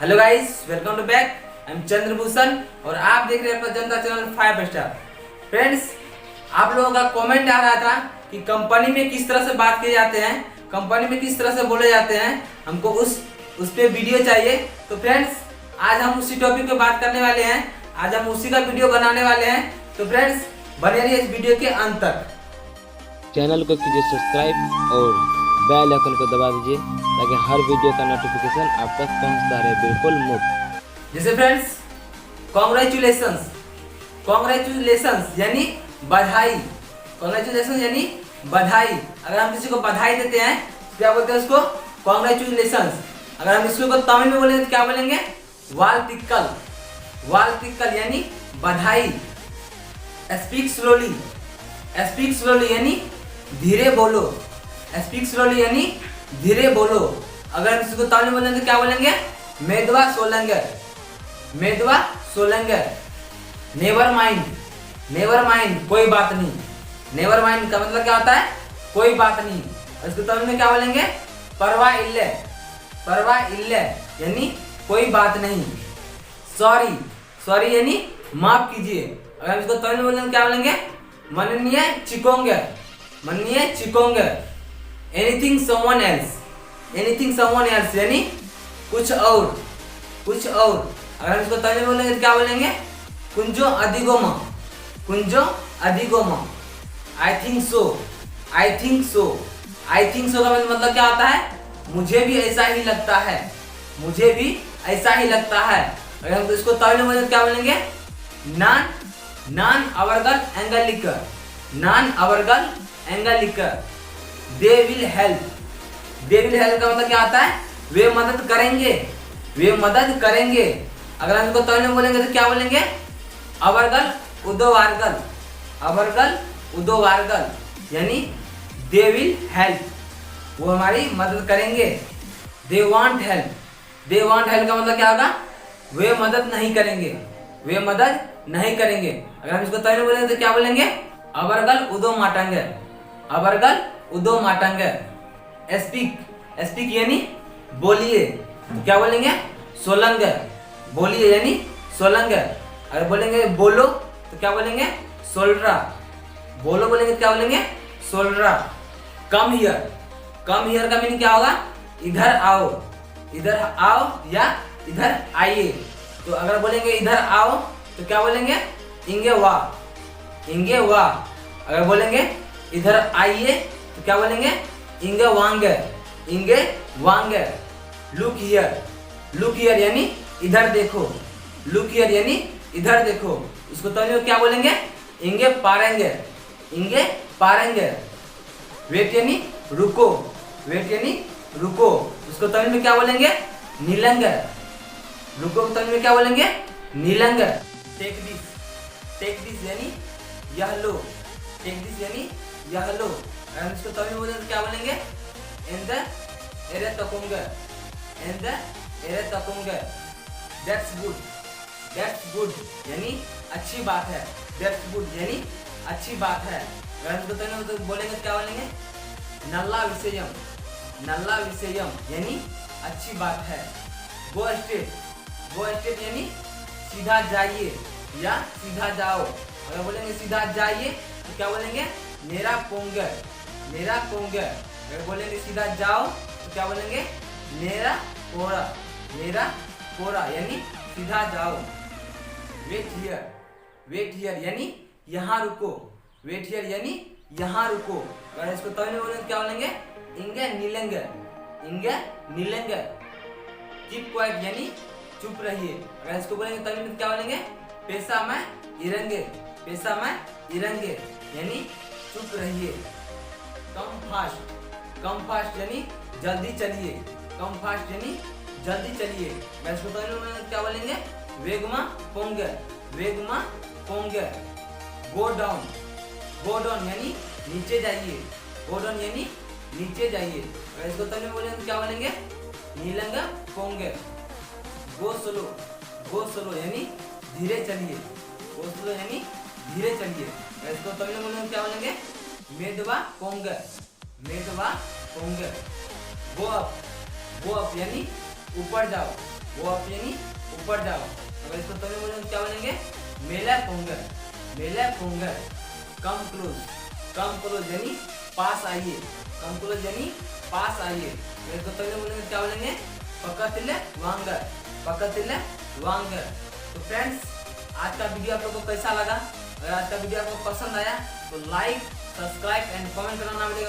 Hello guys, welcome to back. I am chandrabhushan और आप देख रहे हैं अपना जनता चैनल 5 स्टार। फ्रेंड्स, आप लोगों का कमेंट आ रहा था कि कंपनी में किस तरह से बात किए जाते हैं, कंपनी में किस तरह से बोले जाते हैं, हमको उस पे वीडियो चाहिए। तो फ्रेंड्स, आज हम उसी टॉपिक पे बात करने वाले हैं। आज हम उसी का वीडियो बनाने वाले हैं। तो फ्रेंड्स, बने रहिए इस वीडियो के अंत तक। चैनल को कीजिए सब्सक्राइब और बेल आइकन को दबा दीजिए ताकि हर वीडियो का नोटिफिकेशन आप तक पहुंचता रहे बिल्कुल मुफ्त। जैसे फ्रेंड्स, कॉन्ग्रेचुलेशंस, कॉन्ग्रेचुलेशंस यानी बधाई, कॉन्ग्रेचुलेशंस यानी बधाई। अगर हम किसी को बधाई देते हैं तो क्या बोलते हैं उसको? कॉन्ग्रेचुलेशंस। अगर हम इसको तमिल में बोलेंगे तो क्या बोलेंगे? वालतिक्कल, वालतिक्कल यानी बधाई। स्पीक स्लोली, स्पीक स्लोली यानी धीरे बोलो, स्पीक स्लोली यानी धीरे बोलो। अगर हम इसको तमिल में बोलेंगे तो क्या बोलेंगे? मेदवा सोलंगे, मेदवा सोलंगे। नेवर माइंड, नेवर माइंड कोई बात नहीं। नेवर माइंड का मतलब क्या होता है? कोई बात नहीं। और इसको तमिल में क्या बोलेंगे? परवा इल्ले, परवा इल्ले यानी कोई बात नहीं। सॉरी, सॉरी यानी माफ कीजिए। अगर हम इसको तमिल में बोलेंगे क्या बोलेंगे? मननीय चिकोंगे, मननीय चिकोंगे। Anything someone else, anything someone else यानी कुछ और, कुछ और। अगर हम इसको तमिल में बोलेंगे तो क्या बोलेंगे? कुंजो अधिगोमा, कुंजो अधिगोमा। I think so, I think so, I think so का मतलब क्या होता है? मुझे भी ऐसा ही लगता है, मुझे भी ऐसा ही लगता है। अगर हम इसको तमिल में बोलेंगे तो क्या बोलेंगे? नान, नान अवरगल एंगलिकर, नान अवरगल एंगलिकर। They will help, they will help का मतलब क्या होता है? वे मदद करेंगे, वे मदद करेंगे। अगर हम इसको तमिल में बोलेंगे तो क्या बोलेंगे? अवरगल उदोवारगल, अवरगल उदोवारगल यानी दे विल हेल्प, वो हमारी मदद करेंगे। They want help, they want help का मतलब क्या होगा? वे मदद नहीं करेंगे, वे मदद नहीं करेंगे। अगर हम इसको तमिल में बोलेंगे तो क्या बोलेंगे? अवरगल उदो माटंगे, अवरगल उदो माटंगे। स्पीक, स्पीक यानी बोलिए, तो क्या बोलेंगे? सोलंग, बोलिए यानी सोलंग। अगर बोलेंगे बोलो तो क्या बोलेंगे? सोल्ड्रा, बोलो बोलेंगे तो क्या बोलेंगे? Soldra. Come here, come here का मीनिंग क्या होगा? इधर आओ, इधर आओ या इधर आइए। तो अगर बोलेंगे इधर आओ तो क्या बोलेंगे? इंगे वा, इंगे वा। अगर बोलेंगे इधर आइए तो क्या बोलेंगे? इंगे वांगे, इंगे वांगे। लुक हियर, लुक हियर यानी इधर देखो, लुक हियर यानी इधर देखो। इसको तमिल में क्या बोलेंगे? इंगे पारेंगे, इंगे पारेंगे। वेट यानी रुको, वेट यानी रुको। उसको तमिल में क्या बोलेंगे? नीलंग, रुको को तमिल में क्या बोलेंगे? नीलंग। टेक दिस, टेक दिस यानी यह लो, टेक दिस यानी यह लो। अगर हम इसको तमिल में बोलेंगे तो क्या बोलेंगे? एंड एरे तकुंगे, एंड एरे तकुंगे। दैट्स गुड, दैट्स गुड यानी अच्छी बात है, दैट्स गुड यानी अच्छी बात है। अगर हम इसको तमिल में बोलेंगे तो क्या बोलेंगे? नल्ला विषयम, नल्ला विषयम यानी अच्छी बात है। गो स्ट्रेट, गो स्ट्रेट यानी सीधा जाइए या सीधा जाओ। अगर बोलेंगे सीधा जाइए तो क्या बोलेंगे? नेरा पोंगे, नेरा पोंगे। अगर बोलेंगे सीधा जाओ तो क्या बोलेंगे? नेरा पोरा, नेरा पोरा यानी सीधा जाओ। वेट हियर, वेट हियर यानी यहाँ रुको, वेट हियर यानी यहाँ रुको। अगर इसको तमिल में बोलेंगे क्या बोलेंगे? इंगे नीलेंगे, इंगे नीलेंगे। कीप क्वाइट यानी चुप रहिए। अगर इसको बोलेंगे तमिल में क्या बोलेंगे? पेशा में इरंगे, पेशा में इरंगे यानी चुप रहिए। कम फास्ट, कम फास्ट यानी जल्दी चलिए, कम फास्ट यानी जल्दी चलिए। अगर इसको तमिल में क्या बोलेंगे? वेगमा पोंगे, वेगमा पोंगे। गो डाउन, गो डाउन यानी नीचे जाइए, गो डाउन यानी नीचे जाइए। अगर इसको तमिल में बोलेंगे क्या बोलेंगे? नीलंगा पोंगे। गो स्लो, गो स्लो यानी धीरे चलिए, गो स्लो यानी धीरे चलिए। अगर इसको तमिल में बोलेंगे क्या बोलेंगे? मेदवा पोंगे, मेदवा पोंगे। गो अप, गो अप यानी ऊपर जाओ, वो आप यानी ऊपर जाओ। अगर इसको तमिल में क्या बोलेंगे, मेला पोंगल, कम क्लोज यानी पास आइए, कम क्लोज यानी पास आइए। इसको तमिल में बोलेंगे, क्या बोलेंगे, पकतिले वांगर। तो फ्रेंड्स, आज का वीडियो आप लोगों को कैसा लगा? अगर आज का वीडियो आपको पसंद आया तो लाइक, सब्सक्राइब एंड कमेंट करना ना भूलिएगा।